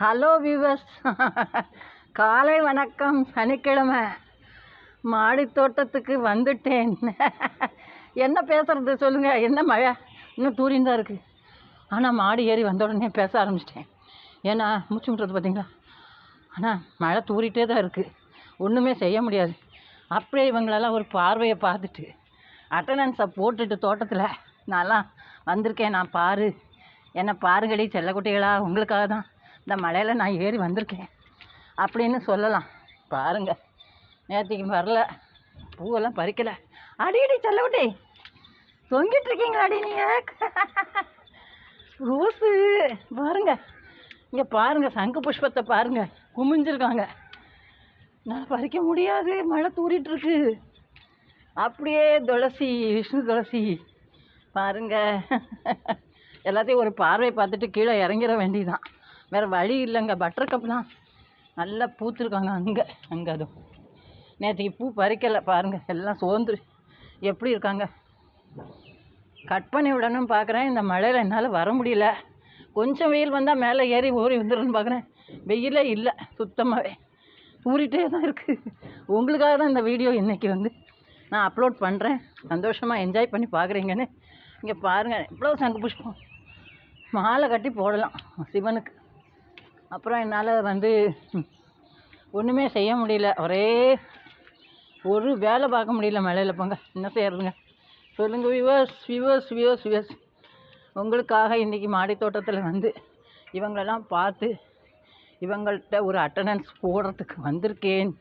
Hello viewers, காலை வணக்கம். சனிக்கிழமை மாடி தோட்டத்துக்கு வந்துட்டேன். என்ன பேசுறது சொல்லுங்கள்? என்ன மழை இன்னும் தூரின்னு தான் இருக்குது. ஆனால் மாடி ஏறி வந்த உடனே பேச ஆரம்பிச்சிட்டேன். ஏன்னா மூச்சு விட்றது பார்த்தீங்களா? ஆனால் மழை தூரிட்டே தான் இருக்குது, ஒன்றுமே செய்ய முடியாது. அப்படியே இவங்களெல்லாம் ஒரு பார்வையை பார்த்துட்டு அட்டண்டன்ஸை போட்டுட்டு தோட்டத்தில் நான்லாம் வந்திருக்கேன். நான் பாரு, என்னை பாருங்கடி செல்லக்குட்டிகளா, உங்களுக்காக தான் இந்த மழையில் நான் ஏறி வந்திருக்கேன் அப்படின்னு சொல்லலாம். பாருங்கள், நேற்றுக்கு வரல, பூவெல்லாம் பறிக்கலை. அடிக்கடி செல்லக்குட்டி தொங்கிட்டு இருக்கீங்களாடி நீங்கள்? ரோஸு பாருங்கள், இங்கே பாருங்கள், சங்கு புஷ்பத்தை பாருங்கள், குமிஞ்சிருக்காங்க. நான் பறிக்க முடியாது, மழை தூரிட்டுருக்கு. அப்படியே துளசி, விஷ்ணு துளசி பாருங்கள். எல்லாத்தையும் ஒரு பார்வை பார்த்துட்டு கீழே இறங்கிட வேண்டியதான், வேறு வழி இல்லைங்க. பட்டர் கப்லாம் நல்லா பூத்துருக்காங்க. அங்கே அதுவும் நேற்றுக்கு பூ பறிக்கலை பாருங்கள், எல்லாம் சோர்ந்து எப்படி இருக்காங்க. கட் பண்ணி விடணும்னு பார்க்குறேன். இந்த மழையில் என்னால் வர முடியல. கொஞ்சம் வெயில் வந்தால் மேலே ஏறி ஓடி வந்துடுன்னு பார்க்குறேன். வெயிலே இல்லை, சுத்தமாகவே தூரிட்டே தான் இருக்குது. உங்களுக்காக தான் இந்த வீடியோ இன்றைக்கி நான் அப்லோட் பண்ணுறேன். சந்தோஷமாக என்ஜாய் பண்ணி பார்க்குறீங்கன்னு. இங்கே பாருங்கள், எவ்வளோ சங்கு புஷ்பம். மாலை கட்டி போடலாம் சிவனுக்கு. அப்புறம் என்னால் ஒன்றுமே செய்ய முடியல, ஒரு வேலை பார்க்க முடியல மழையில். போங்க, என்ன செய்யறதுங்க சொல்லுங்கள் வியூவர்ஸ். உங்களுக்காக இன்றைக்கி மாடி தோட்டத்தில் இவங்களெல்லாம் பார்த்து இவங்கள்ட்ட ஒரு அட்டண்டன்ஸ் போடுறதுக்கு வந்திருக்கேன்.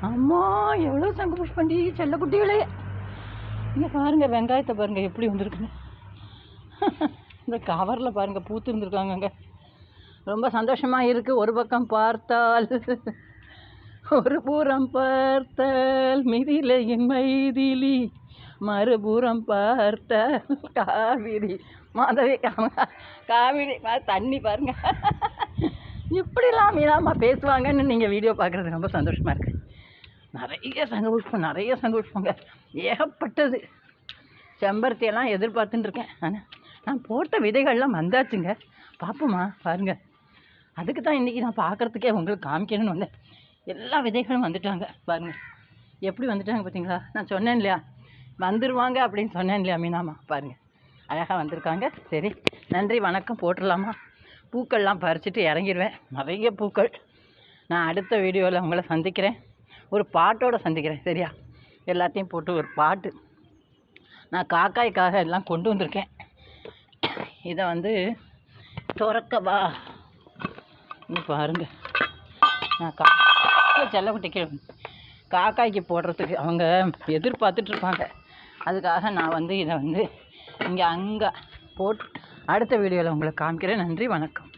அம்மா, எவ்வளோ சங்கு புஷ்பண்டி செல்லக்குட்டிகளே. இங்கே பாருங்கள், வெங்காயத்தை பாருங்கள் எப்படி வந்திருக்குன்னு. இந்த கவரில் பாருங்கள் பூத்து இருந்துருக்காங்க. அங்கே ரொம்ப சந்தோஷமாக இருக்குது. ஒரு பக்கம் பார்த்தால், ஒரு புறம் பார்த்தால் மிதிலையின் மைதிலி, மறுபுறம் பார்த்தால் காவிரி மாதவி. காவிரி தண்ணி பாருங்க. இப்படிலாம் மீனாமா பேசுவாங்கன்னு நீங்கள் வீடியோ பார்க்குறது ரொம்ப சந்தோஷமாக இருக்குது. நிறைய சங்கு புஷ்பங்க, ஏகப்பட்டது. செம்பருத்தியெல்லாம் எதிர்பார்த்துட்டு இருக்கேன். ஆனால் நான் போட்ட விதைகள்லாம் வந்தாச்சுங்க. பார்ப்போமா பாருங்கள். அதுக்கு தான் இன்றைக்கி நான் பார்க்குறதுக்கே உங்களுக்கு காமிக்கணும்னு வந்தேன். எல்லா விதைகளும் வந்துட்டாங்க பாருங்கள், எப்படி வந்துட்டாங்க பார்த்தீங்களா? நான் சொன்னேன் இல்லையா, வந்துடுவாங்க அப்படின்னு சொன்னேன் இல்லையா மீனாமா? பாருங்கள், அழகாக வந்திருக்காங்க. சரி, நன்றி வணக்கம் போட்டுடலாமா? பூக்கள்லாம் பறிச்சுட்டு இறங்கிடுவேன். நிறைய பூக்கள். நான் அடுத்த வீடியோவில் உங்களை சந்திக்கிறேன், ஒரு பாட்டோடு சந்திக்கிறேன். சரியா? எல்லாத்தையும் போட்டு ஒரு பாட்டு நான் காக்காய்க்காக எல்லாம் கொண்டு வந்திருக்கேன். இதை துறக்கவா பாருங்கள். நான் செல்லக்குட்டிக்கு காக்காய்க்கு போடுறதுக்கு அவங்க எதிர்பார்த்துட்ருப்பாங்க. அதுக்காக நான் இதை இங்கே அங்கே போட்டு அடுத்த வீடியோவில் உங்களை காமிக்கிறேன். நன்றி வணக்கம்.